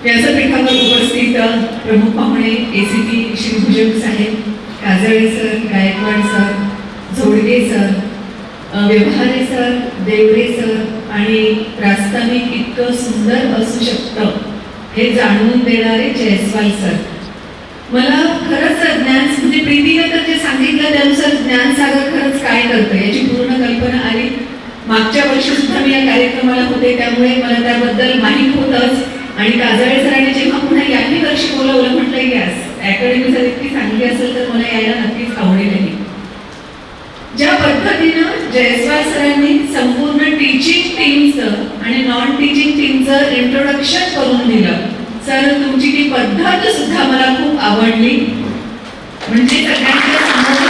व्यासपीठावर उपस्थित प्रमुख पाहुणे ACP Shri Bhujang saheb, Kajale sir, Gaikwad sir, Zodge sir, Vyavahare sir, Deore sir आणि प्रास्ताविक इतकं सुंदर असू शकतं हे जाणून देणारे जयस्वाल सर. मला खरंच ज्ञान म्हणजे प्रीतीने तर जे सांगितलं त्यानुसार ज्ञानसागर खरंच काय करतं याची पूर्ण कल्पना आली. मागच्या वर्षी सुद्धा मी या कार्यक्रमाला होते त्यामुळे मला त्याबद्दल माहीत होतंच. आणि काजळे सरांनी जेव्हा पुन्हा याही वर्षी बोलवलं म्हटलं की अकॅडमी जर इतकी चांगली असेल तर मला यायला नक्कीच आवडेल. ज्या पद्धतीनं जयस्वाल सरांनी संपूर्ण टीचिंग टीमचं आणि नॉन टीचिंग टीमचं इंट्रोडक्शन करून दिलं, सर तुमची ती पद्धत सुद्धा मला खूप आवडली. म्हणजे सगळ्यांच्या समोर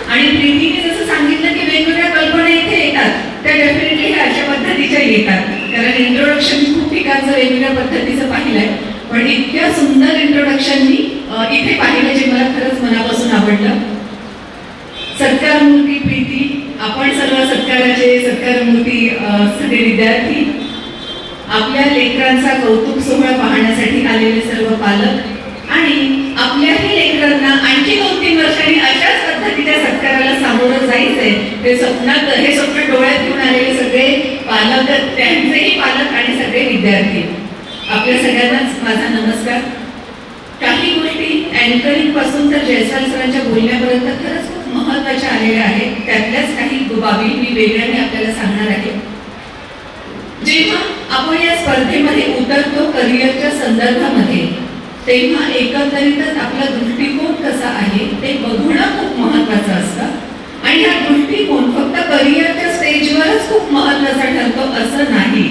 आणि प्रीतीने जसं सांगितलं की वेगवेगळ्या कल्पना इथे येतात त्या डेफिनेटली अशा पद्धतीच्या येतात. कारण इंट्रोडक्शन खूप ठिकाणचं वेगवेगळ्या पद्धतीचं पाहिलंय, पण इतक्या सुंदर इंट्रोडक्शन मी इथे पाहिलं जे मला खरंच मनापासून आवडलं. सत्कारमूर्ती प्रीती, आपण सर्व सत्कारमूर्ती सगळे विद्यार्थी, आपल्या लेकरांचा कौतुक सोहळा पाहण्यासाठी आलेले सर्व पालक आणि आपल्याही लेकरांना आणखी 2-3 वर्षांनी अशाच पद्धतीच्या सत्काराला सामोरं जायचंय हे स्वप्न डोळ्यात घेऊन आलेले सगळे पालक, त्यांचेही पालक आणि सगळे विद्यार्थी, आपल्या सगळ्यांनाच माझा नमस्कार. काही गोष्टी अँकरिंग पासून तर जयस्वाल सरांच्या बोलण्यापर्यंत खरंच खूप महत्त्वाच्या आलेल्या आहेत. त्यातल्याच काही बाबी मी वेगळ्याने आपल्याला सांगणार आहे. जेव्हा आपण या स्पर्धेमध्ये उतरतो करिअरच्या संदर्भामध्ये, तेव्हा एकंदरीतच आपला दृष्टिकोन कसा आहे ते बघणं खूप महत्त्वाचं असतं. आणि हा दृष्टिकोन फक्त करिअरच्या स्टेजवरच खूप महत्त्वाचा ठरतो असं नाही,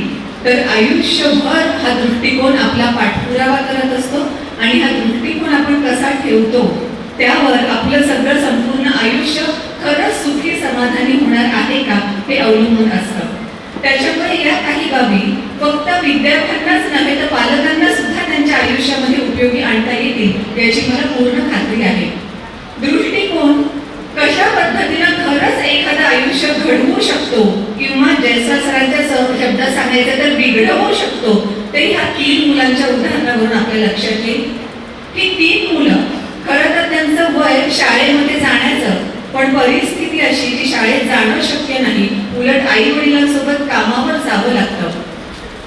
तर आयुष्यभर हा दृष्टिकोन आपला पाठपुरावा करत असतो. आणि हा दृष्टिकोन आपण कसा ठेवतो त्यावर आपलं सगळं संपूर्ण आयुष्य खरंच सुखी समाधानी होणार आहे का हे अवलंबून असतं. त्याच्यामुळे या काही बाबी फक्त विद्यार्थ्यांनाच नव्हे तर पालकांना सुद्धा त्यांच्या आयुष्यामध्ये उपयोगी आणता येतील याची मला पूर्ण खात्री आहे. दृष्टिकोन कशा पद्धतीनं खरंच एखादं आयुष्य घडवू शकतो किंवा जयस्वाल सरांच्या शब्दात सांगायचं तर बिघडवू शकतो, ते ह्या 3 मुलांच्या उदाहरणावरून आपल्या लक्षात येईल. ही 3 मुलं खरं तर त्यांचं वय शाळेमध्ये जाण्याचं, पण परिस्थिती अशी की शाळेत जाणं शक्य नाही, उलट आई वडिलांसोबत कामावर जावं लागतं.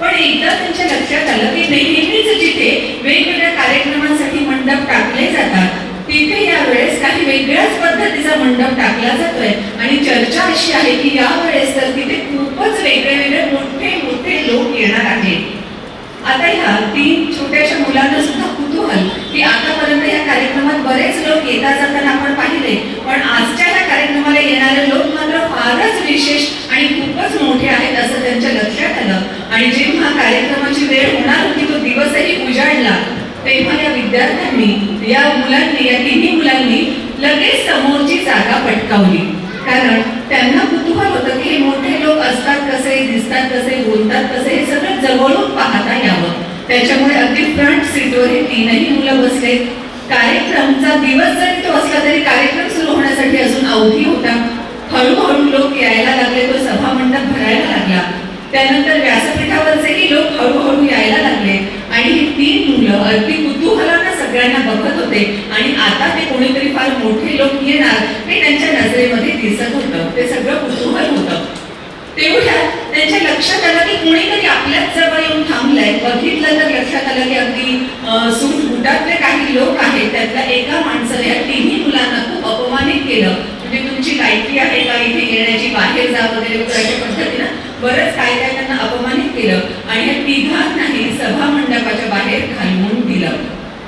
पण एकदा त्यांच्या लक्षात आलं की नेहमीच जिथे वेगवेगळ्या कार्यक्रमांसाठी मंडप टाकले जातात तिथे यावेळेस काही वेगळ्याच पद्धतीचा मंडप टाकला जातोय. आणि चर्चा अशी आहे की यावेळेस तर तिथे खूपच वेगळे मोठे लोक येणार आहेत. आता ह्या 3 छोट्याशा मुलांना सुद्धा कुतूहल की आतापर्यंत या कार्यक्रमात बरेच लोक येता जाताना आपण पाहिले, पण आजच्या या कार्यक्रमाला येणारे लोक मात्र फारच विशेष आणि खूपच मोठे आहेत असं त्यांच्या लक्षात आलं. आणि जेव्हा कार्यक्रमाची वेळ होणार होती, तो दिवसही उजाडला, तेव्हा या विद्यार्थ्यांनी, या 3ही मुलांनी लगेच समोरची जागा पटकावली. कारण त्यांना कुतूहल होतं की हे मोठे लोक असतात कसे, दिसतात कसे, बोलतात कसे, हे सगळं जवळून पाहता यावं. त्याच्यामुळे अगदी फ्रंट सीटवर हे 3ही मुलं बसले. कार्यक्रमचा दिवस जरी तो असला तरी कार्यक्रम सुरू होण्यासाठी अजून अवधी होता. हळूहळू लोक यायला लागले, तो सभामंडप भरायला लागला. त्यानंतर व्यासपीठावरचेही लोक हळूहळू यायला लागले आणि ही 3 मुलं अगदी कुतूहलानं सगळ्यांना बघत होते. आणि आता ते कोणीतरी फार मोठे लोक येणार हे त्यांच्या नजरेमध्ये दिसत होतं. ते सगळं कुतूहल होतं. तेवढ्यात त्यांच्या लक्षात आलं की कोणीतरी आपल्याच जवळ येऊन थांबलंय. बघितलं तर लक्षात आलं की अगदी सूट बुटातले काही लोक आहेत. त्यातल्या एका माणसाने या 3ही मुलांना खूप अपमानित केलं. म्हणजे तुमची लायकी आहे का इथे येण्याची, बाहेर जा वगैरे अशा पद्धतीनं बरंच काय त्यांना अपमानित केलं. आणि या 3घांनाही सभा मंडपाच्या बाहेर घालवून दिलं.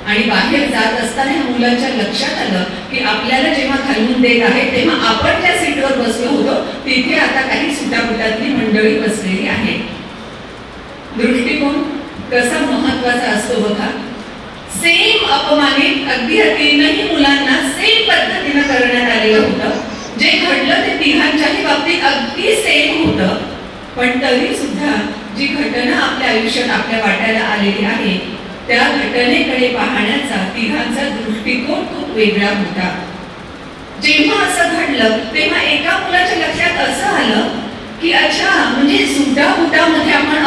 आणि बाहेर जात असताना ह्या मुलांच्या लक्षात आलं की आपल्याला जेव्हा घालवून देत आहे तेव्हा आपण ज्या सीटवर बसलो होतो तिथे आता काही सुटापुटातली मंडळी बसलेली आहे. दृष्टिकोन कसा महत्वाचा असतो बघा. सेम अपमानित अगदी 3ही मुलांना सेम पद्धतीनं करण्यात आलेलं होतं. जे घडलं ते 3घांच्याही बाबतीत अगदी सेम होतं. पण तरी सुद्धा जी घटना आपल्या आयुष्यात आपल्या वाट्याला आलेली आहे त्या घटनेकडे पाहण्याचा 3घांचा दृष्टिकोन खूप वेगळा होता. जेव्हा असं घडलं तेव्हा एका मुलाच्या लक्षात असं आलं की अच्छा, म्हणजे सुटा बुटामध्ये आपण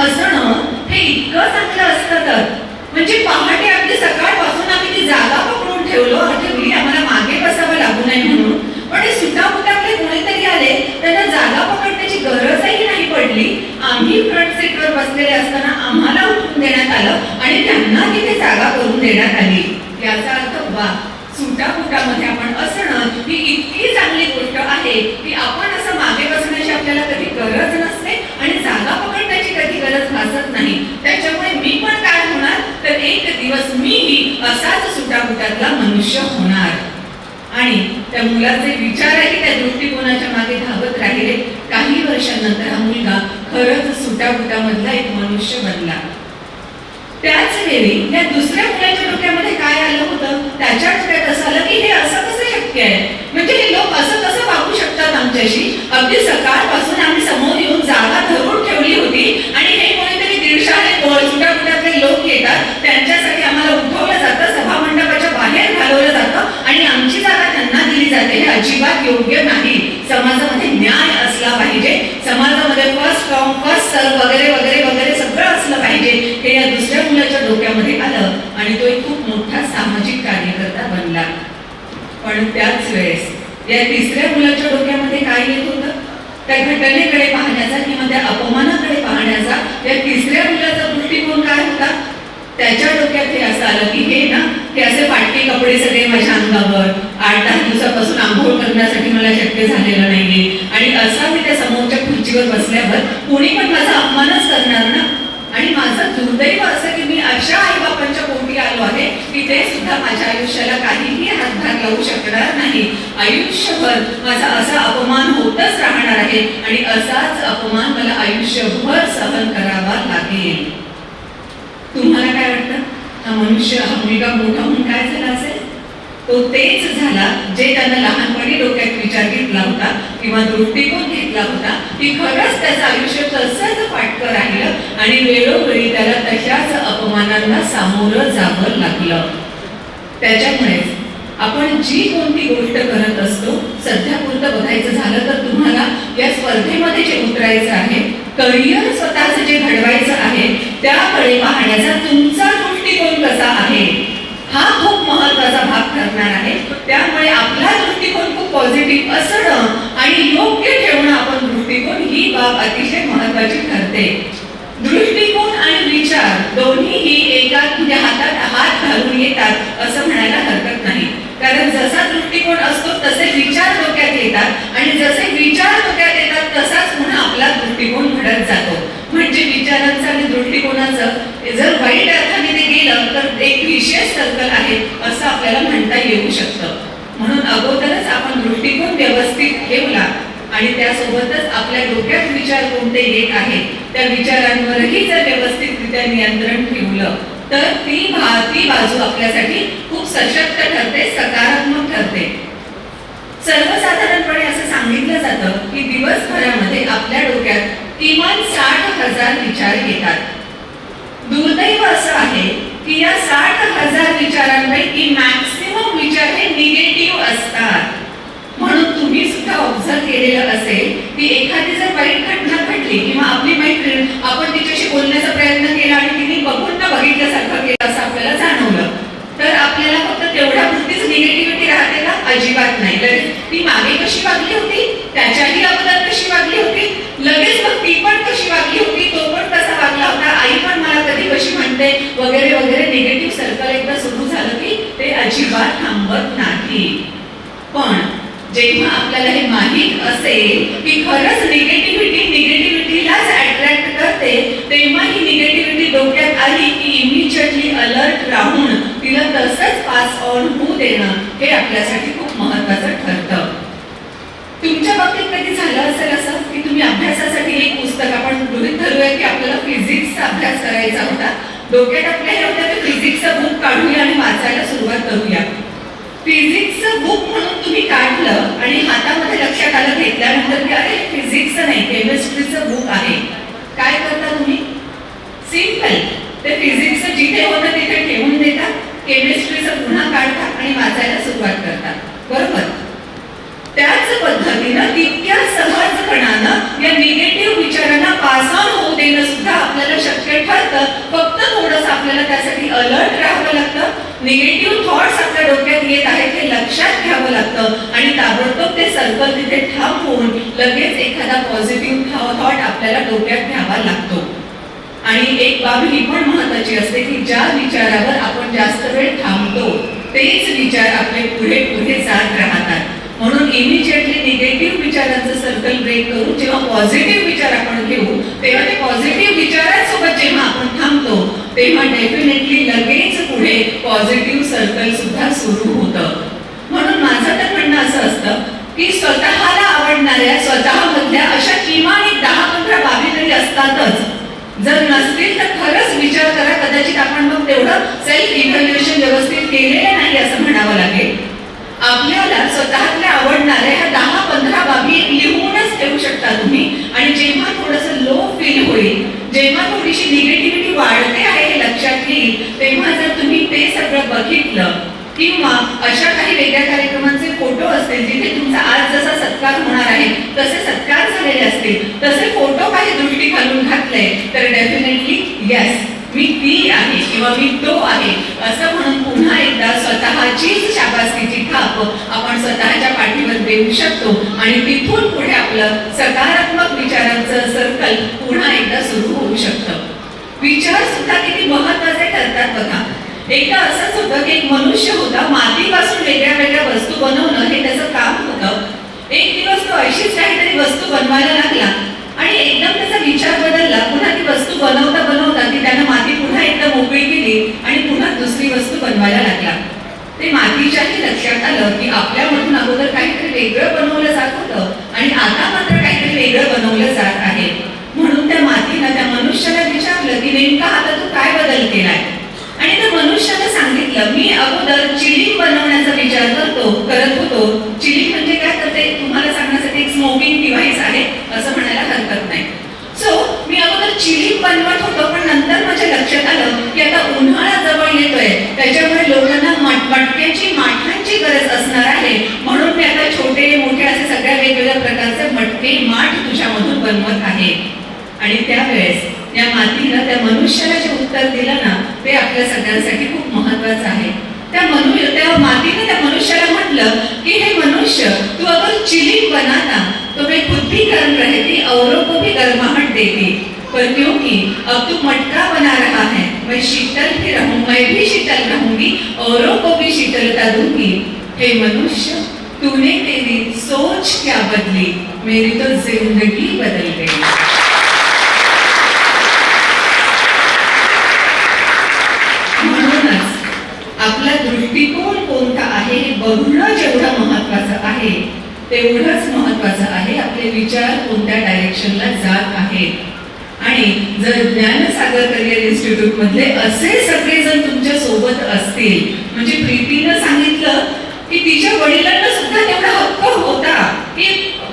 आम्ही फ्रंट सीटवर बसलेले असताना आम्हाला उठून देण्यात आलं आणि त्यांना तिथे जागा करून देण्यात आली. याचा अर्थ वा, सुटाफुटामध्ये आपण असणं ही इतकी चांगली गोष्ट आहे की आपण असं मागे बसण्याची आपल्याला कधी गरज नसते आणि जागा पकडण्याची कधी गरज भासत नाही. त्याच्यामुळे मी पण काय होणार तर एक दिवस मीही असाच सुटाफुटातला मनुष्य होणार. आणि त्या मुलाचे विचारही त्या दृष्टिकोनाच्या मागे धावत राहिले. काही वर्षांनंतर हा मुलगा खरंच सुटाफुटामधला एक मनुष्य बनला. त्याच वेळी या दुसऱ्या मुलाच्या डोक्यामध्ये काय आलं होतं, त्याच्या डोक्यात असं आलं की हे असं कसं शक्य आहे, म्हणजे हे लोक असं कसं वागू शकतात आमच्याशी. अगदी सकाळपासून आम्ही समोर येऊन जागा धरून ठेवली होती आणि हे कोणीतरी दीडशाने सुटाफुटातले लोक येतात, त्यांच्यासाठी आम्हाला उठवलं जातं, सभामंडपाच्या बाहेर घालवलं जातं आणि आमची जागा त्यांना दिली जाते. हे अजिबात योग्य नाही. समाजामध्ये न्याय असला पाहिजे, समाजामध्ये फर्स्ट कम फर्स्ट सर्व वगैरे वगैरे वगैरे सगळं असलं पाहिजे. हे या दुसऱ्या मुलाच्या डोक्यामध्ये आलं आणि तो एक खूप मोठा सामाजिक कार्यकर्ता बनला. पण त्याच वेळेस या तिसऱ्या मुलाच्या डोक्यामध्ये काय येत होतं, त्या घटनेकडे पाहण्याचा किंवा त्या अपमानाकडे पाहण्याचा या तिसऱ्या मुलाचा दृष्टिकोन काय होता. त्याच्या डोक्यात हे असं आलं की हे ना, हे असे फाटके कपडे सगळे माझ्या अंगावर, 8-10 दिवसापासून आंघोळ करण्यासाठी मला शक्य झालेलं नाहीये आणि असा मी त्या समोरच्या खुर्चीवर बसल्यावर कोणी पण माझा अपमानच करणार ना. आणि माझं दुर्दैव असं की मी अशा आईबापांच्या पोटी आलो आहे की ते सुद्धा माझ्या आयुष्याला काहीही हातभार लावू शकणार नाही. आयुष्यभर माझा असा अपमान होतच राहणार आहे आणि असाच अपमान मला आयुष्यभर सहन करावा लागेल. तुम्हाला काय वाटतं, हा मनुष्य, हा मुलगा मोठा होऊन काय झाला असेल? तो तेच झाला जे त्यानं लहानपणी डोक्यात विचार घेतला होता किंवा दृष्टिकोन घेतला होता की खरंच त्याचं आयुष्य तसंच फाटकं राहिलं आणि वेळोवेळी त्याला तशाच अपमानांना सामोरं जावं लागलं. त्याच्यामुळेच आपण जी कोणती गोष्ट करत असतो, सध्या पुरतं बघायचं झालं तर तुम्हाला या स्पर्धेमध्ये जे उतरायचं आहे, करिअर स्वतःचं जे घडवायचं आहे, त्याकडे पाहण्याचा तुमचा दृष्टिकोन कसा आहे हा खूप महत्वाचा भाग ठरणार आहे. त्यामुळे आपला दृष्टिकोन खूप पॉझिटिव्ह असणं आणि योग्य ठेवणं आपण दृष्टिकोन, ही बाब अतिशय महत्वाची ठरते. दृष्टिकोन आणि विचार दोन्हीही एका म्हणजे हातात हात घालून येतात असं म्हणायला हरकत नाही. कारण जसा दृष्टिकोन असतो तसे विचार डोक्यात येतात आणि जसे विचार डोक्यात येतात तसाच पुन्हा आपला दृष्टिकोन घडत जातो. म्हणजे विचारांचं आणि दृष्टिकोनाचं जर वाईट अर्थाने ते गेलं तर एक विशेष सर्कल आहे असं आपल्याला म्हणता येऊ शकतं. म्हणून अगोदरच आपण दृष्टिकोन व्यवस्थित ठेवला आणि त्यासोबतच आपल्या डोक्यात विचार कोणते येत आहेत त्या विचारांवरही जर व्यवस्थितरित्या नियंत्रण ठेवलं तर ती बाजू आपल्यासाठी खूप सशक्त ठरते, सकारात्मक ठरते. सर्वसाधारणपणे असं सांगितलं जातं की दिवसभरामध्ये आपल्या डोक्यात किमान 60,000 विचार येतात. दुर्दैव असं आहे की या 60,000 विचारांपैकी मॅक्सिमम विचार हे निगेटिव्ह असतात. म्हणून तुम्ही सुद्धा ऑब्झर्व केलेलं असेल की एखादी जर वाईट घटना घडली किंवा आपली मैत्रीण, आपण तिच्याशी बोलण्याचा प्रयत्न केला आणि तिने बघून न बघितल्यासारखं केलं असं आपल्याला जाणवलं तर आपल्याला फक्त तेवढ्या पुरतीच निगेटिव्हिटी राहते का? अजिबात नाही. लगेच ती मागे कशी वागली होती, त्याच्याही अगोदर कशी वागली होती, लगेच मग ती पण कशी वागली होती, तो पण कसा वागला होता, आई पण मला कधी कशी म्हणते वगैरे वगैरे. निगेटिव्ह सर्कल एकदा सुरू झालं की ते अजिबात थांबत नाही. पण जेव्हा आपल्याला हे माहीत असेल की खरंच निगेटिव्हिटीलाच अट्रॅक्ट करते, तेव्हा ही निगेटिव्हिटी डोक्यात आली की इमिजिएटली अलर्ट राहून तिला तसंच पास ऑन होऊ देणं हे आपल्यासाठी खूप महत्वाचं ठरतं. तुमच्या बाबतीत कधी झालं असेल असं की तुम्ही अभ्यासासाठी एक पुस्तक, आपण गृहीत धरूया की आपल्याला फिजिक्सचा अभ्यास करायचा होता, डोक्यात आपल्या हे होतं की फिजिक्सचं बुक काढूया आणि वाचायला सुरुवात करूया. फिजिक्सचं बुक म्हणून तुम्ही काढलं आणि हातामध्ये लक्षात आलं, घेतल्यानंतर की अरे फिजिक्सचं नाही, केमिस्ट्रीचं बुक आहे. काय करता तुम्ही? सिंपल, ते फिजिक्सचं जिथे होतं तिथे ठेवून देतात, केमिस्ट्रीचं पुन्हा काढतात आणि वाचायला सुरुवात करतात. बरोबर? त्याच पद्धतीनं तितक्या सहजपणानं या निगेटिव्ह विचारांना पास ऑन होऊ देणं सुद्धा आपल्याला शक्य ठरतं. फक्त थोडंसं आपल्याला त्यासाठी अलर्ट राहावं लागतं. निगेटिव्ह थॉट्स आपल्या डोक्यात येत आहेत हे लक्षात घ्यावं लागतं आणि ताबडतोब ते सर्कल तिथे थांबवून लगेच एखादा पॉझिटिव्ह थॉट आपल्याला डोक्यात घ्यावा लागतो. आणि एक बाब ही पण महत्वाची असते की ज्या विचारावर आपण जास्त वेळ थांबतो तेच विचार आपले पुढे पुढे जात राहतात. म्हणून इमिजिएटली निगेटिव्ह विचारांचं सर्कल ब्रेक करून जेव्हा पॉझिटिव्ह विचार आपण घेऊ तेव्हा ते पॉझिटिव्ह विचारांसोबत जेव्हा आपण थांबतो तेव्हा डेफिनेटली लगेच पुढे पॉझिटिव्ह सर्कल सुद्धा सुरू होतं. म्हणून माझं तर म्हणणं असं असतं की स्वतःला आवडणाऱ्या स्वतःमधल्या अशा किमान एक 10-15 बाबी तरी असतातच. जर नसतील तर खरंच विचार करा, कदाचित आपण मग तेवढं सेल्फ इव्हॅल्युएशन व्यवस्थित केलेलं नाही असं म्हणावं लागेल. आपल्याला स्वतःतल्या आवडणाऱ्या ह्या 10-15 बाबी लिहूनच ठेवू शकता तुम्ही. आणि जेव्हा थोडंसं लो फील होईल, जेव्हा थोडीशी निगेटिव्हिटी वाढते आहे हे लक्षात येईल, तेव्हा जर तुम्ही ते सगळं बघितलं किंवा अशा काही वेगळ्या कार्यक्रमांचे फोटो असतील जिथे तुमचा आज जसा सत्कार होणार आहे तसे सत्कार झालेले असतील, तसे फोटो काही दृष्टी घालून घातले तर डेफिनेटली यस मी ती आहे किंवा मी तो आहे असं म्हणून पुन्हा एकदा स्वतःचीच शाबासकीची थाप आपण स्वतःच्या पाठीवर देऊ शकतो. आणि तिथून पुढे आपलं सकारात्मक विचारांचं सर्कल पुन्हा एकदा सुरू होऊ शकतं. विचार सुद्धा किती महत्वाचे ठरतात बघा. एकदा असंच होतं की एक मनुष्य होता, मातीपासून वेगळ्या वेगळ्या वस्तू बनवणं हे त्याचं काम होतं. एक दिवस तो अशीच काहीतरी वस्तू बनवायला लागला आणि एकदम त्याचा विचार बदलला. पुन्हा ती वस्तू बनवता बनवता ती त्यानं माती पुन्हा एकदा मोकळी केली आणि पुन्हा दुसरी वस्तू बनवायला लागला. ते मातीच्याही लक्षात आलं की आपल्यामधून अगोदर काहीतरी वेगळं बनवलं जात होतं आणि आता मात्र काहीतरी वेगळं बनवलं जात आहे. म्हणून त्या मातीनं त्या मनुष्याला विचारलं की नेमका आता तू काय बदल केलाय. आणि त्या मनुष्याने सांगितलं मी अगोदर चिलिंग बनवण्याचा विचार करत होतो. चिलिंग म्हणजे काय तर ते तुम्हाला सांगण्यासाठी एक स्मोकिंग डिव्हाइस आहे असं म्हणायला हरकत नाही. सो मी अगोदर चिलिंग बनवत होतो, पण नंतर माझ्या लक्षात आलं की आता उन्हाळा जवळ येतोय, त्याच्यामुळे लोकांना मटक्याची माठांची गरज असणार आहे. म्हणून मी आता छोटे मोठे असे सगळ्या वेगवेगळ्या प्रकारचे मटके माठ तुझ्यामधून बनवत आहे. आणि त्यावेळेस या मातीनं त्या मनुष्याला जे उत्तर दिलं ना ते आपल्या सगळ्यांसाठी खूप महत्वाचं आहे. त्या मातीने त्या मनुष्याला म्हटलं की हे मनुष्य तू अगर चिलिंग बनाता तो मैं खुद भी गर्म रहती औरों को भी गर्माहट देती, पर क्योंकि अब तू मटका बना रहा है मैं भी शीतल रहूंगी औरों को भी शीतलता दूंगी. हे मनुष्य तूने तेरी सोच क्या बदली, मेरी तो जिंदगी बदल गई. आपला दृष्टिकोन कोणता आहे हे बघणं जेवढं महत्वाचं आहे तेवढंच महत्वाचं आहे आपले विचार कोणत्या डायरेक्शनला जात आहेत. आणि जर ज्ञानसागर करिअर इन्स्टिट्यूट मधले असे सगळेजण तुमच्या सोबत असतील, म्हणजे प्रीतीनं सांगितलं की तिच्या वडिलांना सुद्धा तेवढा हक्क होता की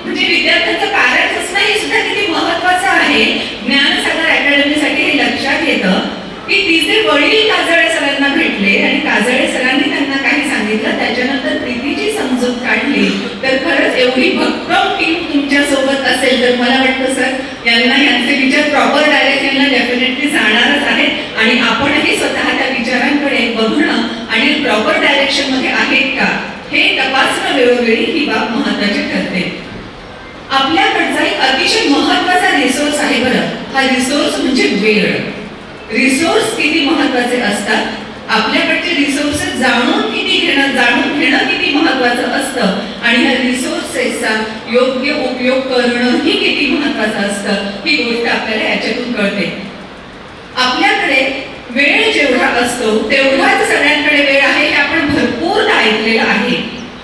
म्हणजे विद्यार्थ्यांचं कारण असणं हे सुद्धा किती महत्वाचं आहे. ज्ञानसागर अकॅडमीसाठी हे लक्षात येतं की तिचे वडील काजळे सरांना भेटले आणि काजळे सरांनी त्यांना काही सांगितलं, त्याच्यानंतर प्रीतीची समजूत काढली. तर खरंच एवढी भक्कम टीम तुमच्या सोबत असेल तर मला वाटतं सर यांचे विचार प्रॉपर डायरेक्शनला डेफिनेटली जाणारच आहेत. आणि आपणही स्वतः त्या विचारांकडे बघणं आणि प्रॉपर डायरेक्शन मध्ये आहेत का हे तपासणं वेळोवेळी ही बाब महत्वाची ठरते. आपल्याकडचा एक अतिशय महत्वाचा रिसोर्स आहे बरं. हा रिसोर्स म्हणजे वेळ. रिसोर्स किती महत्वाचे असतात, आपल्याकडचे रिसोर्सेस जाणून घेणं किती महत्वाचं असतं आणि ह्या रिसोर्सेसचा योग्य उपयोग करणं ही किती महत्वाचं असतं ही गोष्ट आपल्याला याच्यातून कळते. आपल्याकडे वेळ जेवढा असतो तेवढाच सगळ्यांकडे वेळ आहे हे आपण भरपूर ऐकलेलं आहे.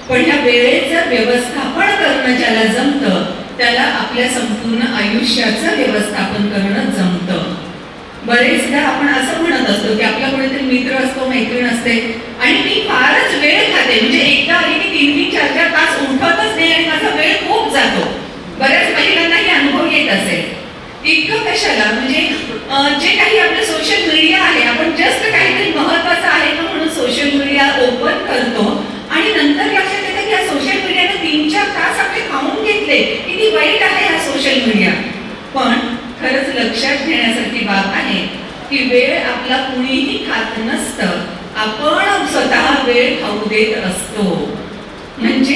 पण ह्या वेळेचं व्यवस्थापन करणं ज्याला जमतं त्याला आपल्या संपूर्ण आयुष्याचं व्यवस्थापन करणं जमतं. बरेचदा आपण असं म्हणत असतो की आपला कोणीतरी मित्र असतो, मैत्रीण असते आणि मी फारच वेळ खाते, म्हणजे एकदा आली की 3-3, 4-4 तास उठतच नाही आणि माझा वेळ खूप जातो. बऱ्याच महिलांनाही अनुभव येत असेल. इतकं कशाला, म्हणजे जे काही आपलं सोशल मीडिया आहे, आपण जस्ट काहीतरी महत्वाचं आहे ना म्हणून सोशल मीडिया ओपन करतो आणि नंतर लक्षात येतं की या सोशल मीडियाने 3-4 तास आपले खाऊन घेतले. किती वाईट आहे हा सोशल मीडिया. पण खरंच लक्षात घेण्यासारखी बाब आहे की वेळ आपला कुणीही खात नसतं, आपण स्वतः वेळ खाऊ देत असतो. म्हणजे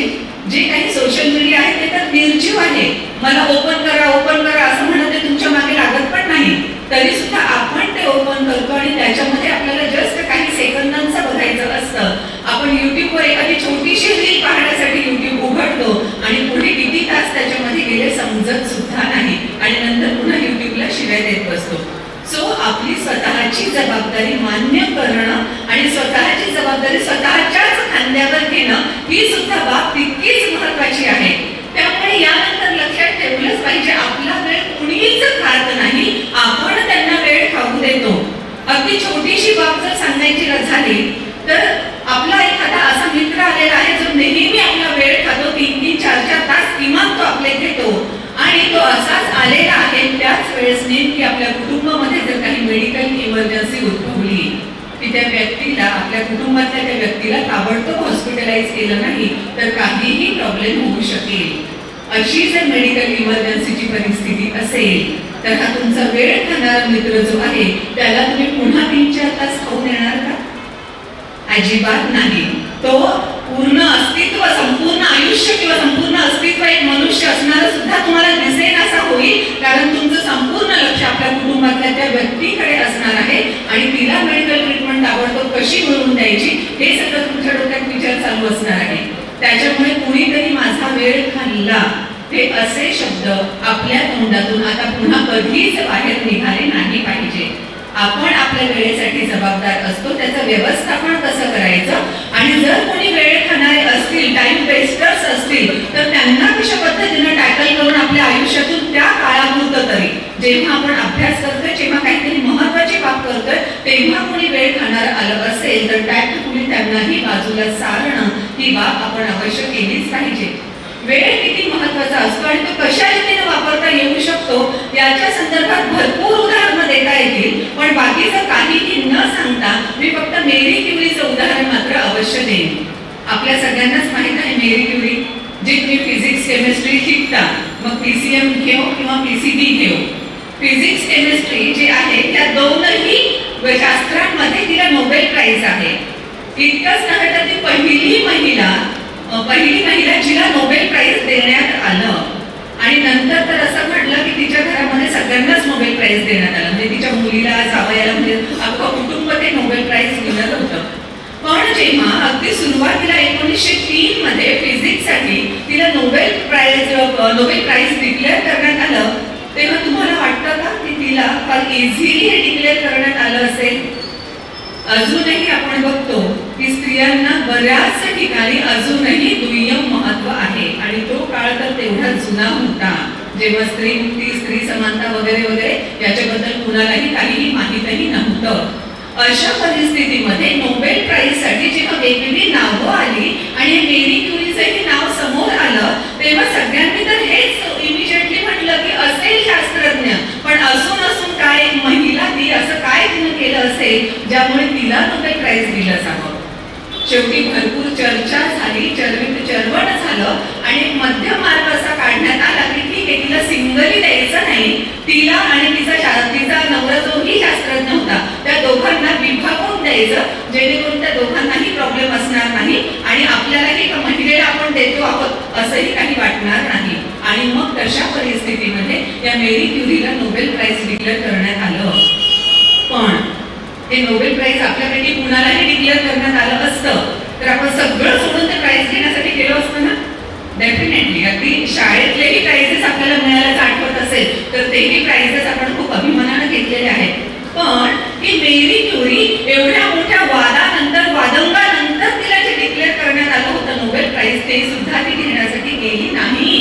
जे काही सोशल मीडिया आहे ते तर निर्जीव आहे. मला ओपन करा असं म्हणत ते तुमच्या मागे लागत पण नाही, तरी सुद्धा आपण ते ओपन करतो आणि त्याच्यामध्ये आपल्याला जस्ट काही सेकंदांचं बघायचं असतं. आपण युट्यूबवर एखादी छोटीशी रील पाहण्यासाठी युट्यूब उघडतो आणि पुढे किती तास त्याच्यामध्ये गेले समजत सुद्धा नाही आणि नंतर पुन्हा युट्यूबला शिव्या देत बसतो. सो आपली स्वतःची जबाबदारी मान्य करणं आणि स्वतःची जबाबदारी स्वतःच्याच खांद्यावर घेणं ही सुद्धा बाब तितकीच महत्वाची आहे. त्यामुळे यानंतर लक्षात ठेवलंच पाहिजे, आपला वेळ कुणीच खात नाही, आपण त्यांना वेळ खाऊ देतो. अगदी छोटीशी बाब जर सांगायची झाली तर आपला एखादा असा मित्र आलेला आहे जो नेहमी आपला वेळ खातो, 3-3, 4-4 तास किमान तो आपले घेतो आणि तो असाच आलेला आहे. त्याच वेळेस नेमकी आपल्या कुटुंबामध्ये जर काही मेडिकल इमर्जन्सी उद्भवली की त्या व्यक्तीला, आपल्या कुटुंबातल्या त्या व्यक्तीला ताबडतोब हॉस्पिटलाइज केलं नाही तर काहीही प्रॉब्लेम होऊ शकेल. अशी जर मेडिकल इमर्जन्सीची परिस्थिती असेल तर हा तुमचा वेळ खाणारा मित्र जो आहे त्याला तुम्ही पुन्हा 3-4 तास खाऊ देणार का? अजिबात नाही. तो पूर्ण अस्तित्व, संपूर्ण आयुष्य किंवा संपूर्ण अस्तित्व एक मनुष्य असणारा सुद्धा तुम्हाला दिसेल असा होईल, कारण तुमचं संपूर्ण लक्ष आपल्या कुटुंबातल्या त्या व्यक्तीकडे असणार आहे आणि तिला मेडिकल ट्रीटमेंट ताबडतोब कशी मिळवून द्यायची हे सगळं तुमच्या डोक्यात विचार चालू असणार आहे. त्याच्यामुळे कुणीतरी माझा वेळ खाल्ला हे असे शब्द आपल्या तोंडातून आता पुन्हा कधीच बाहेर निघाले नाही पाहिजे. आपण आपल्या वेळेसाठी जबाबदार असतो, त्याचं व्यवस्थापन कसं करायचं आणि जर कोणी वेळ खाणारे असतील, टाइम वेस्टर्स असतील तर त्यांना कशा पद्धतीने टॅकल करून आपल्या आयुष्यातून त्या काळापुरतं तरी, जेव्हा आपण अभ्यास करतोय, जेव्हा काहीतरी महत्वाची बाब करतोय, तेव्हा कोणी वेळ खाणार आलं असेल तर टॅक्टफुली त्यांनाही बाजूला सारणं ही बाब आपण अवश्य केलीच पाहिजे. वेळ किती महत्वाचा असतो आणि तो कशा रीतीने वापरता येऊ शकतो याच्या संदर्भात भरपूर उदाहरणं देता येतील, पण बाकीचं काहीही न सांगता मी फक्त मेरी क्युरीचं उदाहरण मात्र अवश्य देईन. आपल्या सगळ्यांनाच माहित आहे मेरी क्युरी, जी तुम्ही फिजिक्स केमिस्ट्री शिकता, मग पीसीएम घेऊ किंवा पीसीबी घेऊ, फिजिक्स केमिस्ट्री जे आहे त्या दोनही शास्त्रांमध्ये तिला नोबेल प्राइज आहे. इतकंच नव्हे तर ती पहिली महिला जिला नोबेल प्राइज देण्यात आलं आणि नंतर तर असं घडलं की तिच्या घरामध्ये सगळ्यांनाच नोबेल प्राइज देण्यात आलं, म्हणजे तिच्या मुलीला, जावयाला, म्हणजे अख्खं कुटुंब ते नोबेल प्राइज विनर होतं. पण जेव्हा अगदी सुरुवातीला 1903 मध्ये फिजिक्ससाठी तिला नोबेल प्राइज डिक्लेअर करण्यात आलं, तेव्हा तुम्हाला वाटतं का की तिला फार इझिली हे डिक्लेअर करण्यात आलं असेल? अजूनही आपण बघतो की स्त्रियांना बऱ्याच ठिकाणी अजूनही दुय्यम महत्व आहे आणि तो काळ तर तेवढा जुना होता जेव्हा स्त्री मुक्ती, स्त्री समानता वगैरे वगैरे याच्याबद्दल कुणालाही काहीही माहीतही नव्हतं. अशा परिस्थितीमध्ये नोबेल प्राइज साठी जेव्हा वेगवेगळी नावं आली आणि मेरी क्युरीचंही नाव समोर आलं तेव्हा सगळ्यांनी तर हेच इमिजिएटली म्हटलं की असेल शास्त्रज्ञ, पण असून काय एक महिला, ती असं काय तिनं केलं असेल ज्यामुळे तिला नोबेल प्राइज दिलं जावं. शेवटी भरपूर चर्चा झाली, चर्वण झालं आणि मध्य मार्ग असा काढण्यात आला की ठीक आहे, तिला सिंगली द्यायचं नाही, तिला आणि तिचा नवरा जोही शास्त्रज्ञ होता त्या दोघांना विभागून द्यायचं, जेणेकरून त्या दोघांनाही प्रॉब्लेम असणार नाही आणि आपल्यालाही महिलेला आपण देतो आहोत असंही काही वाटणार नाही. आणि मग तशा परिस्थितीमध्ये या मेरी क्युरीला नोबेल प्राइज डिक्लेअर करण्यात आलं. पण हे नोबेल प्राइज आपल्यापैकी कुणालाही डिक्लेअर करण्यात आलं असतं तर आपण सगळं सोडून ते प्राइज घेण्यासाठी गेलो असतो ना? डेफिनेटली. अगदी शाळेतलेही प्राइजेस आपल्याला मिळाल्याचं आठवत असेल तर तेही प्राइजेस आपण खूप अभिमानाने घेतलेले आहेत. पण ही मेरी क्युरी एवढ्या मोठ्या वादंगानंतर तिला जे डिक्लेअर करण्यात आलं होतं नोबेल प्राइज, ते सुद्धा ती घेण्यासाठी गेली नाही.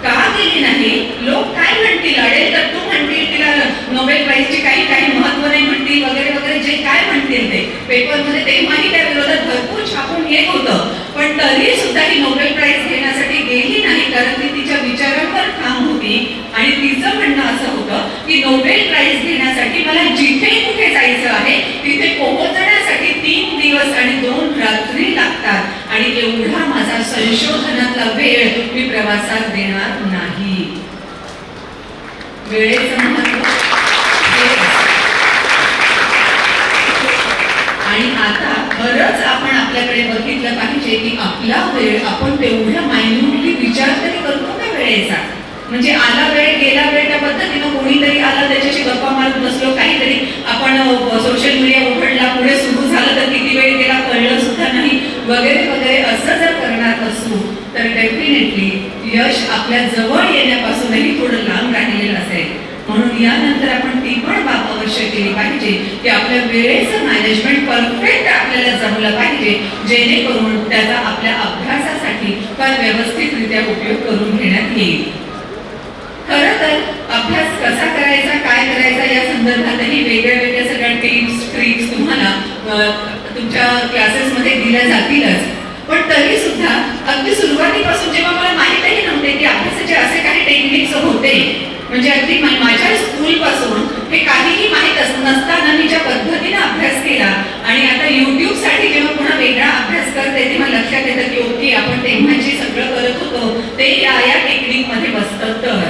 का गेली नाही? लोक काय म्हणतील, अडेल तर तू म्हणतील, तिला नोबेल प्राइजची काही महत्व नाही म्हणतील वगैरे वगैरे, जे काय म्हणतील ते पेपरमध्ये तेव्हाही त्या विरोधात भरपूर छापून येत होतं, पण तरी सुद्धा ही नोबेल प्राइज घेण्यासाठी गेली नाही, कारण ती तिच्या विचारांवर ठाम होती आणि तिचं म्हणणं असं होतं की नोबेल प्राइज घेण्यासाठी मला जिथे कुठे जायचं आहे तिथे पोहोचण्यासाठी 3 दिवस आणि 2 रात्री लागतात आणि एवढा माझा संशोधनातला वेळ मी प्रवासात देणार नाही. वेळेचं महत्व. आणि आता खरंच आपण आपल्याकडे बघितलं पाहिजे की आपला वेळ आपण तेवढ्या मायन्यूटली विचार तरी करतो का वेळेचा. म्हणजे आला वेळ गेला वेळ त्या पद्धतीनं कोणीतरी आला त्याच्याशी गप्पा मारत बसलो, काहीतरी आपण सोशल मीडिया उघडला, पुढे सुरू झालं तर किती वेळ गेला कळलं सुद्धा नाही वगैरे वगैरे असं जर करणार असू तर डेफिनेटली यश आपल्या जवळ येण्यापासूनही थोडं लांब राहिलेलं असेल. म्हणून यानंतर आपण ती पण बाब अवश्य केली पाहिजे की आपल्या वेळेचं मॅनेजमेंट परफेक्ट आपल्याला जमलं पाहिजे, जेणेकरून त्याचा आपल्या अभ्यासासाठी फार व्यवस्थितरित्या उपयोग करून घेण्यात येईल. खरं तर अभ्यास कसा करायचा, काय करायचा या संदर्भातही वेगळ्या वेगळ्या सगळ्या टिप्स ट्रिक्स तुम्हाला तुमच्या क्लासेसमध्ये दिल्या जातीलच. पण तरी सुद्धा अगदी सुरुवातीपासून जेव्हा मला माहीतही नव्हते की अभ्यासाचे असे काही टेक्निक्स होते, म्हणजे अगदी माझ्या स्कूलपासून हे काहीही माहीत नसताना मी ज्या पद्धतीने अभ्यास केला आणि आता YouTube साठी जेव्हा पुन्हा वेगळा अभ्यास करते तेव्हा लक्षात येतं की ओके आपण तेव्हा जे सगळं करत होतो ते या टेक्निक मध्ये बसतं. तर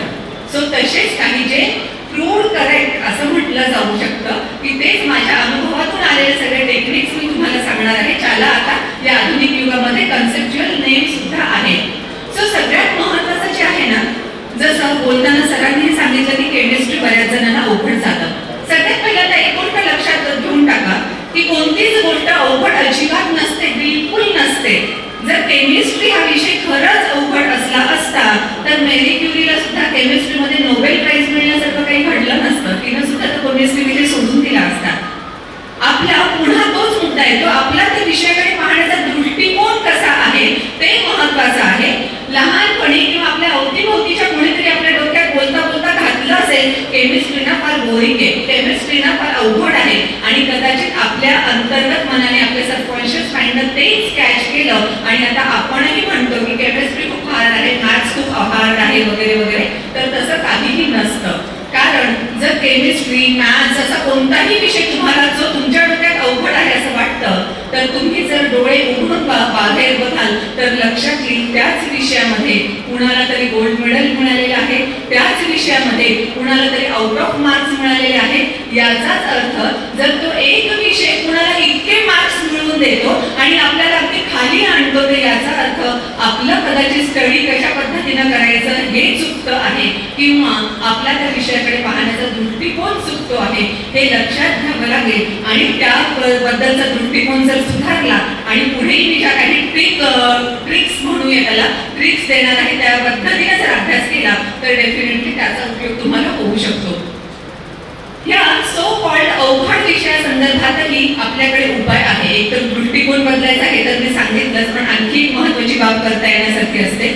सो तसेच काही जे प्रूव्ह करेक्ट असं म्हटलं जाऊ शकतं की तेच माझ्या अनुभवातून आलेले सगळे टेक्निक्स मी तुम्हाला सांगणार आहे, ज्याला आता या आधुनिक युगामध्ये कन्सेप्च्युअल नेम सुद्धा आहे. सो सगळ्यात महत्त्वाचं जे आहे ना, जसं बोलताना सरांनी सांगितलं की केमिस्ट्री बऱ्याच जणांना अवघड जातं. सगळ्यात पहिल्यांदा एक गोष्ट लक्षात घेऊन टाका की कोणतीच गोष्ट अवघड अजिबात नसते, बिलकुल नसते. जर केमिस्ट्री हा विषय खरंच अवघड असला असता तर मेरी क्युरीला सुद्धा केमिस्ट्रीमध्ये नोबेल प्राइज मिळण्यासारखं काही घडलं नसतं. तिनं सुद्धा तो केमिस्ट्री विषय सोडून दिला असता. आपला पुन्हा तोच मुद्दा येतो, आपला त्या विषयाकडे पाहण्याचा दृष्टिकोन कसा आहे ते महत्वाचं आहे. लहानपणी किंवा आपल्या अवतीभोवतीच्या कोणीतरी आपल्या डोक्यात बोलता बोलता घातलं असेल केमिस्ट्री ना फार बोरिंग आहे, केमिस्ट्री ना फार अवघड आहे, आणि कदाचित आपल्या अंतर्गत मनाने आपल्या सबकॉन्शियस माइंडनं तेच कॅच केलं आणि आता आपणही म्हणतो की केमिस्ट्री खूप हार्ड आहे, मॅथ्स खूप हार्ड आहे वगैरे वगैरे. तर तसं काहीही नसतं. कारण जर केमिस्ट्री मॅथ्स असा कोणताही विषय तुम्हाला जो तुमच्या डोक्यात अवघड आहे असं वाटतं तर तुम्ही जर डोळे उघडून बाहेर बघाल तर लक्षात येईल त्याच विषयामध्ये कुणाला तरी गोल्ड मेडल मिळालेलं आहे, त्याच विषयामध्ये कुणाला तरी आउट ऑफ मार्क्स मिळालेले आहेत. याचाच अर्थ जर तो एक विषय कुणाला इतके मार्क्स मिळवून देतो आणि आपल्याला अगदी खाली आणतो तर याचा अर्थ आपलं कदाचित स्टडी कशा पद्धतीनं करायचं हे चुकतं आहे किंवा आपला त्या विषयाकडे पाहण्याचा दृष्टिकोन चुकतो आहे, हे लक्षात घ्यावं लागेल. आणि त्याबद्दलचा दृष्टिकोन जर सुधारला आणि पुढेही मी ज्या काही ट्रिक्स म्हणूया त्याला ट्रिक्स देणार आहे त्या पद्धतीने जर अभ्यास केला तर डेफिनेटली त्याचा उपयोग तुम्हाला होऊ शकतो. या सो कॉल्ड अवघड विषयासंदर्भातही आपल्याकडे उपाय आहे. एक तर दृष्टिकोन बदलायचा आहे तर मी सांगितलंच, पण आणखी एक महत्वाची बाब करता येण्यासारखी असते.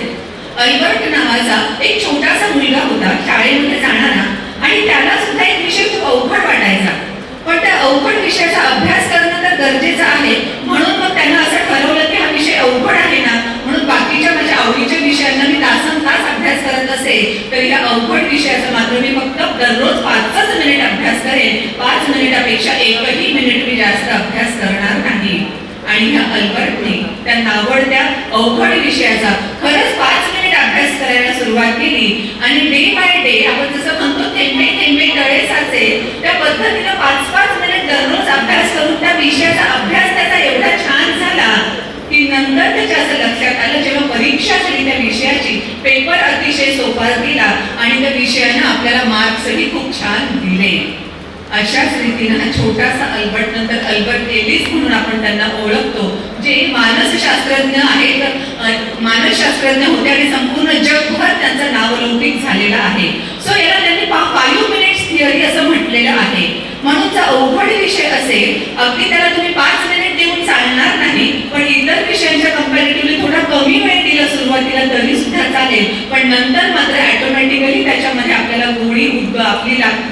अल्बर्ट नावाचा एक छोटासा मुलगा होता शाळेमध्ये जाणारा, आणि त्याला सुद्धा एक विषय खूप अवघड वाटायचा. पण त्या अवघड विषयाचा अभ्यास करणं तर गरजेचं आहे, म्हणून मग त्यानं असं ठरवलं की हा विषय अवघड आहे ना, म्हणून बाकीच्या माझ्या आवडीच्या विषयांना मी तासनतास अभ्यास करत असेल तर या अवघड विषयाचा मात्र मी फक्त दररोज 5 मिनिट अभ्यास करेन, 5 मिनिटापेक्षा एकही मिनिट मी जास्त अभ्यास करणार नाही. आणि ह्या अल्बर्टने त्या नावडत्या अवघड विषयाचा खरंच 5 मिनिट अभ्यास करायला सुरुवात केली आणि डे बाय डे आपण जसं म्हणतो थेंबे थेंबे तळे साचे त्या पद्धतीनं 5-5 मिनिट दररोज अभ्यास करून त्या विषयाचा अभ्यास त्याचा एवढा छान झाला की नंतर त्याच्या असं लक्षात आलं जेव्हा परीक्षा झाली त्या विषयाची, पेपर अतिशय सोपा दिला आणि त्या विषयानं आपल्याला मार्क्सही खूप छान दिले. अशाच रीतीनं हा छोटासा अल्बर्ट, नंतर अल्बर्ट एलिस म्हणून आपण त्यांना ओळखतो, जे मानसशास्त्रज्ञ आहेत, मानसशास्त्रज्ञ होते आणि संपूर्ण जगभर त्यांचं नावलौकिक झालेलं आहे. सो याला त्यांनी 5 मिनिट्स थिअरी असं म्हटलेलं आहे. म्हणून जर अवघड विषय असेल अगदी त्याला तुम्ही 5 मिनिट देऊन चालणार नाही, पण इतर विषयांच्या कंपॅरेटिव्हली थोडा कमी वेळ दिला सुरुवातीला तरी सुद्धा चालेल, पण नंतर मात्र ऑटोमॅटिकली त्याच्यामध्ये आपल्याला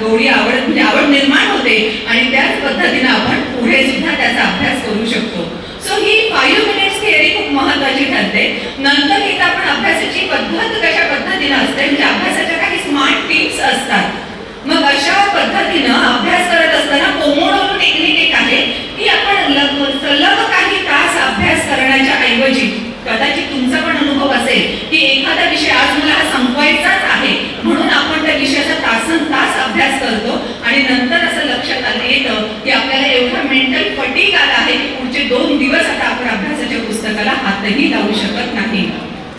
गोडी आवड निर्माण होते आणि त्याच पद्धतीने आपण पुढे सुद्धा त्याचा अभ्यास करू शकतो. सो ही 5 मिनिट्स थिअरी खूप महत्वाची ठरते. नंतर इथं आपण अभ्यासाची पद्धत कशा पद्धतीने असते, म्हणजे अभ्यासाच्या काही स्मार्ट टिप्स असतात. मग अशा पद्धतीनं अभ्यास करत असताना पोमोडोरो टेक्निक एक आहे की आपण सलग काही तास अभ्यास करण्याच्या ऐवजी, कदाचित तुमचा पण अनुभव असेल की एखादा विषय आज मला हा संपवायचाच आहे म्हणून आपण त्या विषयाचा तासनतास अभ्यास करतो आणि नंतर असं लक्षात येतं की आपल्याला एवढा मेंटल फटीग आला आहे की पुढचे 2 दिवस आता आपण अभ्यास हातही लावू शकत नाही.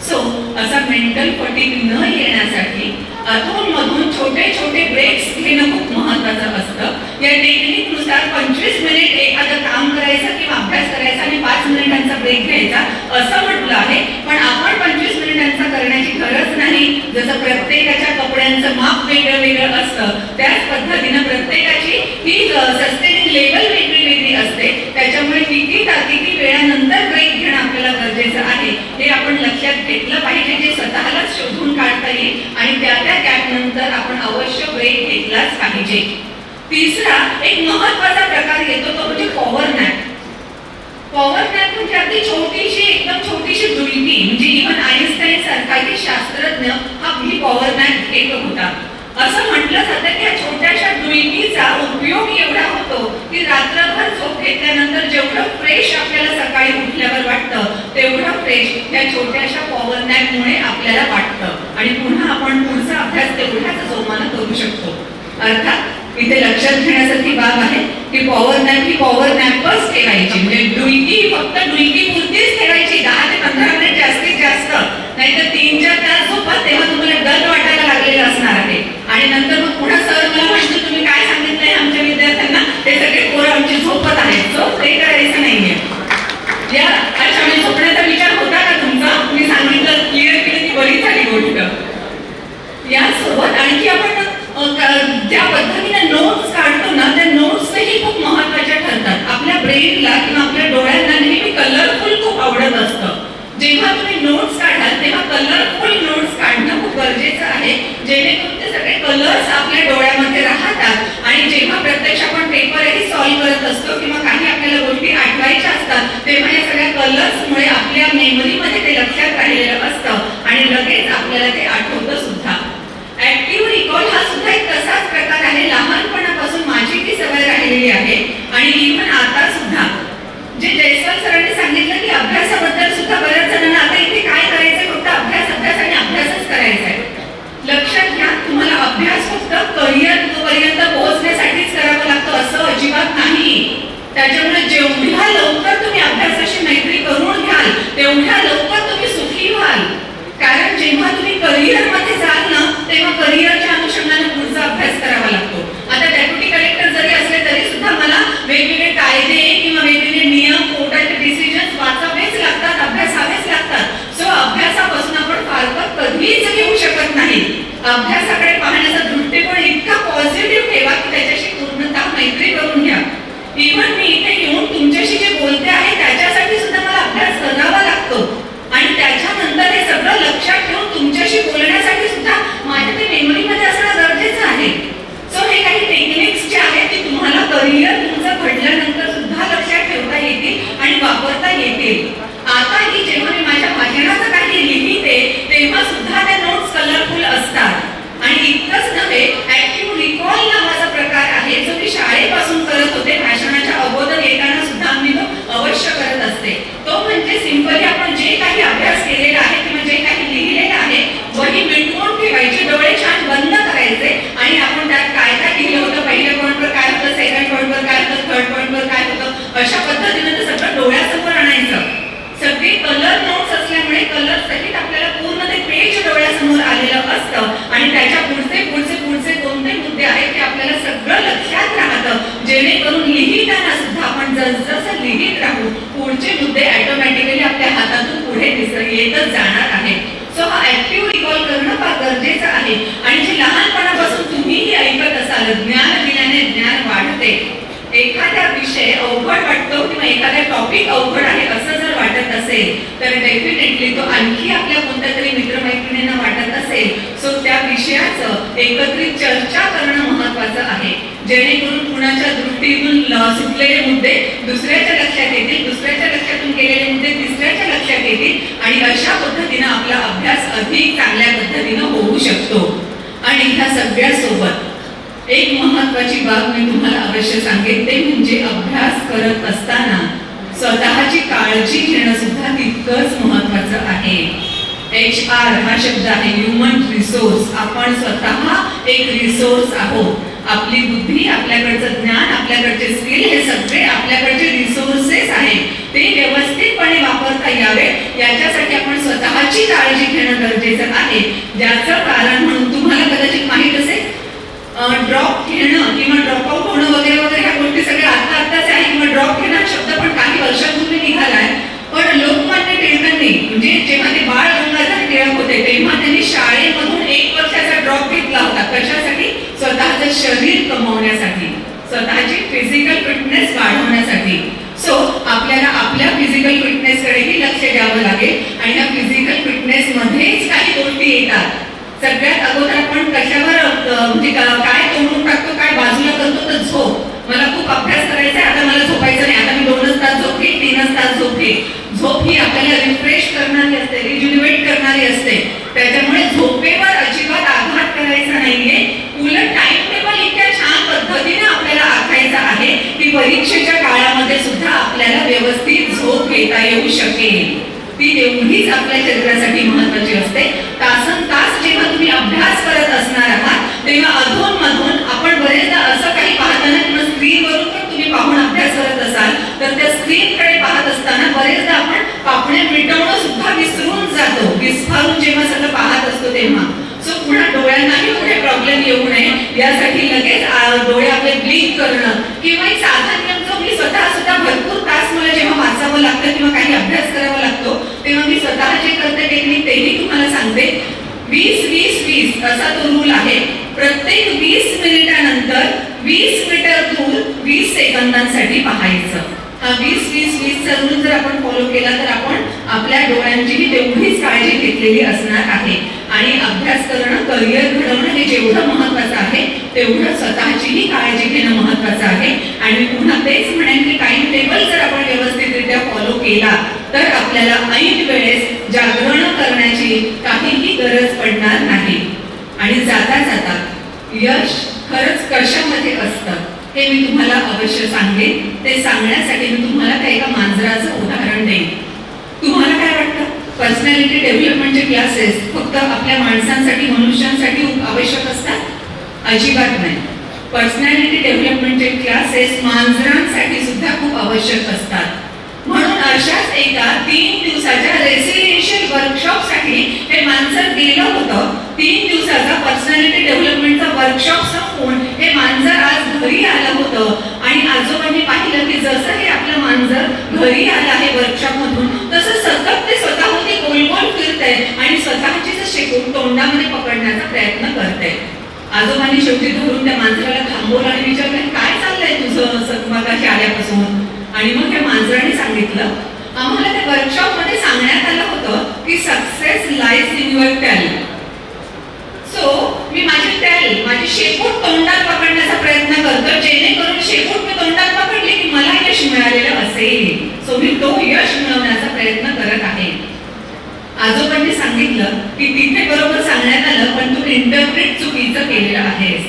सो असा मेंटल फटीग न येण्यासाठी अधूनमधून छोटे छोटे ब्रेक्स घेणं खूप महत्त्वाचं असतं. या टेक्निकनुसार 25 मिनिट एखादं काम करायचं किंवा अभ्यास करायचा आणि 5 मिनिटांचा ब्रेक घ्यायचा असं म्हटलं आहे. पण आपण 25 मिनिटांचा करण्याची गरज नाही. जसं प्रत्येकाच्या कपड्यांचं माप वेगळं वेगळं असतं त्याच पद्धतीनं प्रत्येकाची ही सस्टेनिंग लेवल वेगळी वेगळी असते. त्याच्यामुळे किती वेळानंतर ब्रेक घेणं आपल्याला गरजेचं आहे हे आपण लक्षात घेतलं पाहिजे, जे स्वतःलाच शोधून काढता येईल आणि त्या गॅप नंतर आपण अवश्य ब्रेक घेतलाच पाहिजे. तिसरा एक महत्त्वाचा प्रकार येतो तो म्हणजे पॉवर नॅप. पॉवर नॅप म्हणजे अगदी छोटीशी एकदम छोटीशी डुलकी, म्हणजे इव्हन आईन्स्टाईन सारखा एक शास्त्रज्ञ हा पॉवर नॅप घेत होता. असं म्हटलं जातं की या छोट्याशा डुलकीचा उपयोग एवढा होतो की रात्रभर झोप घेतल्यानंतर जेवढं फ्रेश आपल्याला सकाळी उठल्यावर वाटतं तेवढं फ्रेश या छोट्याशा पॉवर नॅपमुळे आपल्याला वाटतं आणि पुन्हा आपण पुढचा अभ्यास तेवढ्याच जोमानं करू शकतो. अर्थात इथे लक्षात घेण्यासारखी बाब आहे की पॉवर नॅप ही पॉवर नॅपच ठेवायची, म्हणजे डुलकी फक्त डुलकी पुरतीच ठेवायची. 10 ते 15 मिनिट जास्तीत जास्त, नाहीतर 3-4 तास झोपा तेव्हा तुम्हाला डल वाटायला लागलेलं असणार आहे. आणि नंतर मग पुन्हा सर मला म्हणतो तुम्ही काय सांगितलंय आमच्या विद्यार्थ्यांना, ते सगळे पोरं आमची झोपत आहेत. सो ते करायचं नाहीये. या अच्छा म्हणजे झोपण्याचा विचार होता का तुमचा? मी सांगितलं क्लिअर केलं ती बरी झाली गोष्ट. यासोबत आणखी आपण ज्या पद्धतीने नोट्स काढतो ना त्या नोट्सही खूप महत्त्वाच्या ठरतात. आपल्या ब्रेनला किंवा आपल्या डोळ्यांना नेहमी कलरफुल खूप आवडत असतं. जेव्हा तुम्ही नोट्स काढाल तेव्हा कलरफुल नोट्स काढणं खूप गरजेचं आहे, जेणेकरून ते सगळे कलर्स आपल्या डोळ्यामध्ये राहतात आणि जेव्हा प्रत्यक्ष आपण पेपरही सॉल्व्ह करत असतो किंवा काही आपल्याला गोष्टी आठवायच्या असतात तेव्हा या सगळ्या कलर्समुळे आपल्या मेमरीमध्ये ते लक्षात राहिलेलं असतं आणि लगेच आपल्याला ते आठवतं सुद्धा. ऍक्टिव्ह रिकॉल हा सुद्धा एक तसाच प्रकार आहे. लहानपणापासून माझी ती सवय राहिलेली आहे आणि इव्हन आता सुद्धा. जे जयस्वाल सरांनी सांगितलं की अभ्यासाबद्दल सुद्धा बऱ्याच जणांना आता इथे काय करायचंय, फक्त अभ्यास अभ्यास आणि अभ्यासच करायचा आहे. लक्षात घ्या, तुम्हाला अभ्यास फक्त करिअर पर्यंत पोहोचण्यासाठीच करावा लागतो असं अजिबात नाही. त्याच्यामुळे जेवढ्या लवकर तुम्ही अभ्यासाशी मैत्री करून घ्याल तेवढ्या लवकर तुम्ही सुखी व्हाल. कारण जेव्हा तुम्ही करिअरमध्ये जाल ना तेव्हा करिअरच्या अनुषंगाने पुढचा अभ्यास करावा लागतो. आता डेप्युटी कलेक्टर जरी असले तरी सुद्धा मला वेगवेगळे कायदे किंवा वेगवेगळे नियम, कोर्टाचे डिसिजन वाचावेच लागतात, अभ्यासावेच लागतात. सो अभ्यासापासून आपण फारकत कधीच घेऊ शकत नाही. अभ्यासाकडे पाहण्याचा दृष्टिकोन इतका पॉझिटिव्ह ठेवा की त्याच्याशी पूर्णतः मैत्री करून घ्या. इव्हन मी इथे येऊन तुमच्याशी जे बोलते आहे त्याच्यासाठी सुद्धा मला अभ्यास करावा लागतो आणि त्याच्यानंतर हे सगळं लक्षात ठेवून तुमच्याशी बोलण्यासाठी सुद्धा माझ्या ते मेमरीमध्ये असणं गरजेचं आहे. सो हे काही टेक्निक्स जे आहेत ते तुम्हाला करिअर तुमचं घडल्यानंतर सुद्धा लक्षात ठेवता येतील आणि वापरता येतील. आताही जेव्हा मी माझ्या भाषणाचं काही लिहिते तेव्हा सुद्धा त्या नोट्स कलरफुल असतात आणि इतकंच नव्हे, ऍक्टिव्ह रिकॉल नावाचा प्रकार आहे जो मी शाळेपासून करत होते. भाषणाच्या अगोदर येताना सुद्धा मी तो अवश्य करत असते. तो म्हणजे सिंपली आपण जे काही अभ्यास केलेला आहे किंवा जे काही लिहिलेलं आहे वही मिटवून ठेवायची, डोळे छान बंद करायचे आणि आपण त्यात काय काय लिहिलं होतं, पहिल्या पॉईंटवर काय होतं, सेकंड पॉईंटवर काय होतं, थर्ड पॉईंटवर काय होतं, अशा पद्धतीने ते सगळं डोळ्यासमोर आणायचं. सगळे कलर नोट्स असल्यामुळे कलर सहित आपल्याला पूर्ण ते पेज डोळ्यासमोर आलेलं असतं आणि त्याच्या पुढचे पुढचे पुढचे कोणते मुद्दे आहेत ते आपल्याला सगळं लक्षात राहतं, जेणेकरून लिहिताना सुद्धा आपण जसजसं लिहित राहू पुढचे मुद्दे ऑटोमॅटिकली आपल्या हातातून पुढे येतच जाणार आहे. सो हा ऍक्टिव्ह रिकॉल करणं फार गरजेचं आहे आणि जे लहानपणापासून तुम्हीही ऐकत असाल, ज्ञान दिल्याने ज्ञान वाढते. एखादा विषय अवघड वाटतो किंवा एखादा टॉपिक अवघड आहे असं जर वाटत असेल तर डेफिनेटली तो आणखी आपल्या कोणत्या तरी मित्रमैत्रिणींना वाटत असेल. सो त्या विषयाचं एकत्रित चर्चा करणं महत्वाचं आहे, जेणेकरून कुणाच्या दृष्टीतून सुटलेले मुद्दे दुसऱ्याच्या लक्षात येतील, दुसऱ्याच्या लक्षातून गेलेले मुद्दे तिसऱ्याच्या लक्षात येतील आणि अशा पद्धतीनं आपला अभ्यास अधिक चांगल्या पद्धतीनं होऊ शकतो. आणि ह्या सगळ्यासोबत एक महत्वाची बाब मी तुम्हाला अवश्य सांगेन, ते म्हणजे अभ्यास करत असताना स्वतःची काळजी घेणं सुद्धा तितकंच महत्वाचं आहे. HR हा शब्द आहे ह्युमन रिसोर्स. आपण स्वतः एक रिसोर्स आहोत. आपली बुद्धी, आपल्याकडचं ज्ञान, आपल्याकडचे स्किल हे सगळे आपल्याकडचे रिसोर्सेस आहेत, ते व्यवस्थितपणे वापरता यावे याच्यासाठी आपण स्वतःची काळजी घेणं गरजेचं आहे. ज्याचं कारण म्हणून तुम्हाला कदाचित माहित असेल, ड्रॉप घेणं किंवा ड्रॉपआउट होणं वगैरे वगैरे ह्या गोष्टी सगळ्या आताच आहे, किंवा ड्रॉप घेणं शब्द पण काही वर्षांपूर्वी निघालाय. पण लोकमान्य टिळकांनी म्हणजे जेव्हा ते बाळ गंगाधर टिळक होते तेव्हा त्यांनी शाळेमधून 1 वर्षाचा ड्रॉप घेतला होता. कशासाठी? स्वतःचं शरीर कमवण्यासाठी, स्वतःची फिजिकल फिटनेस वाढवण्यासाठी. सो आपल्याला आपल्या फिजिकल फिटनेस कडेही लक्ष द्यावं लागेल आणि या फिजिकल फिटनेस मध्येच काही गोष्टी येतात. सगळ्यात अगोदर आपण कशावर म्हणजे काय तोडून टाकतो, काय बाजूला करतो, तर झोप. मला खूप अभ्यास करायचा आहे, आता मला झोपायचं नाही, आता मी 2च तास झोप घेईन, 3च तास झोप घेईन. झोप ही आपल्याला रिफ्रेश करणारी असते, रिज्युनेट करणारी असते. त्याच्यामुळे झोपेवर अजिबात आघात करायचा नाहीये. उलट टाइम टेबल इतक्या छान पद्धतीने आपल्याला आखायचा आहे की परीक्षेच्या काळामध्ये सुद्धा आपल्याला व्यवस्थित झोप घेता येऊ शकेल. ती एवढीच आपल्या शरीरासाठी महत्वाची असते. तासन तास जेव्हा तुम्ही अभ्यास करत असणार आहात तेव्हा अधूनमधून आपण बरेचदा असं काही पाहताना किंवा स्क्रीनवरून पण तुम्ही पाहून अभ्यास करत असाल तर त्या स्क्रीनकडे पाहत असताना बरेचदा आपण पापण्या मिटवणं सुद्धा विसरून जातो, विस्फारून जेव्हा सगळं पाहत असतो तेव्हा. सो पुन्हा डोळ्यांनाही पुढे प्रॉब्लेम येऊ नये यासाठी लगेच डोळे आपले ब्लिंक करणं किंवा एक साधा नियम जो मी स्वतः सुद्धा भरपूर तास मला जेव्हा वाचावं लागतं किंवा काही अभ्यास करावा लागतो तेव्हा मी स्वतः जे करते टेक्निक तेही तुम्हाला सांगते. 20-20-20 असा तो रूल आहे. प्रत्येक 20 मिनिटानंतर 20 मीटर दूर 20 सेकंदांसाठी पाहायचं. हा 20-20-20 चा रूल जर आपण फॉलो केला तर आपण आपल्या डोळ्यांचीही तेवढीच काळजी घेतलेली असणार आहे. आणि अभ्यास करणं, करिअर घडवणं हे जेवढं महत्वाचं आहे तेवढं स्वतःचीही काळजी घेणं महत्वाचं आहे. आणि पुन्हा तेच म्हणेन की टाइम टेबल जर आपण व्यवस्थितरित्या फॉलो केला तर आपल्याला ऐन वेळेस जागरण करण्याची काहीही गरज पडणार नाही. आणि जाता जाता यश खरंच कशामध्ये असतं हे मी तुम्हाला अवश्य सांगेन. ते सांगण्यासाठी मी तुम्हाला त्या एका मांजराचं उदाहरण देईन. तुम्हाला काय वाटतं, पर्सनॅलिटी डेव्हलपमेंटचे क्लासेस फक्त आपल्या माणसांसाठी, मनुष्यांसाठी आवश्यक असतात? अजिबात नाही. पर्सनॅलिटी डेव्हलपमेंटचे क्लासेस मांजरांसाठी सुद्धा खूप आवश्यक असतात. म्हणून अशाच एका 3 दिवसाच्या रेसिडेन्शियल वर्कशॉपसाठी हे मांजर गेलं होतं. 3 दिवसाचा पर्सनॅलिटी डेव्हलपमेंटचा वर्कशॉप संपवून हे मांजर आज घरी आलं होतं. आणि आजोबांनी पाहिलं की जसं हे आपलं मांजर घरी आलं आहे वर्कशॉप मधून तसं सतत ते स्वतःमध्ये गोल गोल फिरतंय आणि स्वतःचीच शेपूट तोंडामध्ये पकडण्याचा प्रयत्न करतंय. आजोबांनी शेवटी धरून त्या मांजराला थांबवलं आणि विचारलं, काय चाललंय तुझं मगाशी आल्यापासून? आणि मग त्या मांजराने सांगितलं, आम्हाला त्या वर्कशॉप मध्ये सांगण्यात आलं होतं की success lies in your tail. So मी माझी शेपूट तोंडात पकडण्याचा प्रयत्न करतो जेणेकरून शेपूट मी तोंडात पकडली की मला यश मिळालेलं असेल. सो मी तो यश मिळवण्याचा प्रयत्न करत आहे. आजोबांनी सांगितलं की तिथे बरोबर सांगण्यात आलं पण तू इंटरप्रेट चुकीचं केलेलं आहेस.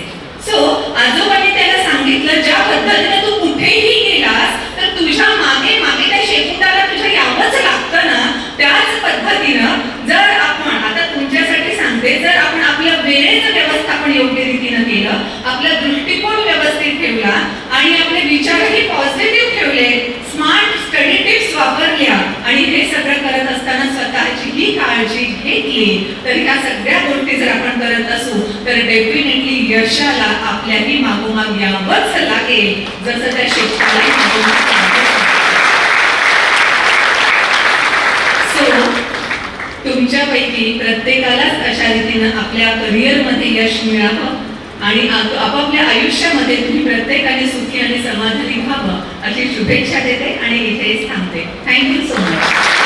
सो आजोबांनी त्याला सांगितलं, ज्या पद्धतीने तू कुठेही गेलास तर तुझ्या मागे मागे त्या शेपुटाला तुझ्या यावंच लागतं ना, त्याच पद्धतीनं जर आपण, आता तुमच्यासाठी सांगते, जर आपण आपल्या वेळेचं व्यवस्थापन योग्य रीतीनं केलं, आपला दृष्टिकोन व्यवस्थित ठेवला आणि आपले विचारही पॉझिटिव्ह ठेवले, स्मार्ट स्टडी टिप्स वापरल्या आणि हे सगळं करत असताना स्वतःची ही काळजी घेतली तर ह्या सगळ्या गोष्टी जर आपण करत असू तर डेफिनेटली यशाला आपल्याही मागोमाग यावंच लागेल, जसं त्या शेतकऱ्याला मागोमाग. सो तुमच्यापैकी प्रत्येकालाच अशा रीतीनं आपल्या करिअरमध्ये यश मिळावं आणि आपापल्या आयुष्यामध्ये तुम्ही प्रत्येकाने सुखी आणि समाधानी व्हावं अशी शुभेच्छा देते आणि इथेच थांबते. Thank you so much.